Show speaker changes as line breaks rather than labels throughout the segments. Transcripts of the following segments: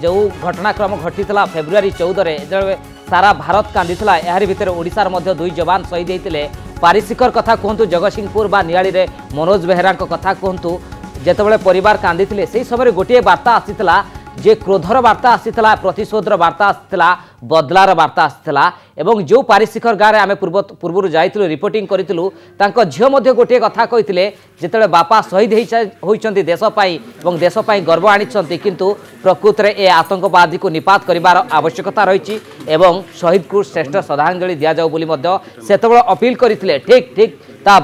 जो घटनाक्रम घटी फेब्रुआरी 14 सारा भारत कांदी यार भितर ओडिशार मध्य 2 जवान शहीद होते पारिशिकर कथा कहतु जगतसिंहपुर बा नियाली रे मनोज बेहरा कथा कहतु जितेबाला परिवार कांदी से समय गोटे बार्ता आसीला जे क्रोधर वार्ता आसीला प्रतिशोधर वार्ता आसीला बदलार वार्ता आसीला एवं जो पारिशिकर गाँव में आम पूर्व जाइलु रिपोर्टिंग करूँ झील गोटे कथा कहते जिते बापा शहीद होती देशपाई और देशपाई गर्व आनी किंतु प्रकृत में ए आतंकवादी को निपात करार आवश्यकता रही शहीद को श्रेष्ठ श्रद्धांजलि दि जाऊ से अपील करते ठीक ठीक तार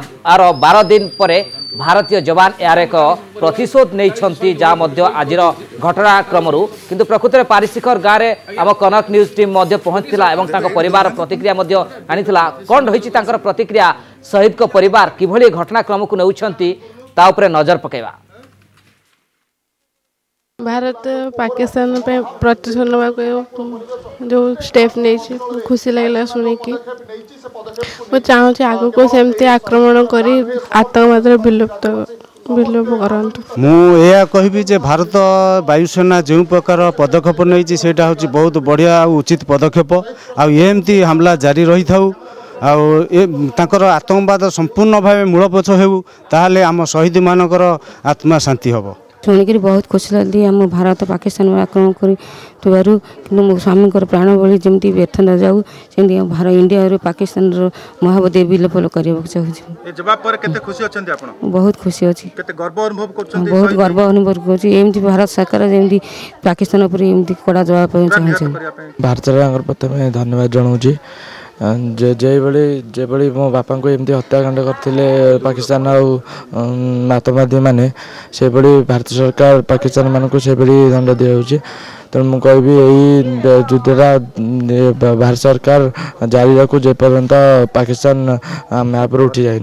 12 दिन पर भारतीय जवान यार एक प्रतिशोध नहीं जहाँ आज घटनाक्रम किंतु प्रकृत में पारिशिकर गाँव में आम कनक न्यूज टीम पहुंचला और परिवार प्रतिक्रिया आनी कौन रही प्रतिक्रिया शहीद को परिवार किभली घटनाक्रम को नौकरी नजर पकेवा।
भारत पाकिस्तान पे प्रतिशोध जो स्टेप नहीं खुशी लगला शुणी कि मैं चाहूँ आग को सेमती आक्रमण कर आतंकवाद विलुप्त करंतु।
मुझे कहबी जे भारत वायुसेना जो प्रकार पदक्षेप नहीं सेटा हूँ बहुत बढ़िया उचित पदक्षेप आमती हमला जारी रही था तांकर आतंकवाद संपूर्ण भाव मूलपोछ हो ताहले आम शहीद मानकर आत्मा शांति हम
शुणिक बहुत खुशी लगी आम भारत पाकिस्तान आक्रमण कर मो स्वामी प्राण बलि जमी व्यर्थ न जाऊ सेमती भारत इंडिया पाकिस्तान महाबोधि विलोप करने बहुत खुशी अच्छी बहुत गर्व अनुभव करमती भारत सरकार जमी पाकिस्तान कड़ा जवाब चाहते
भारत सरकार प्रथम धन्यवाद जनाऊँ जे मो बापा को एमती हत्याकांड करते पाकिस्तान आतंकवादी मैंने से भारत सरकार पाकिस्तान मान को से दंड दि तेणु मुझे यही युद्धटा भारत सरकार जारी रखू जे पर्यंत पाकिस्तान मैप उठी जाए।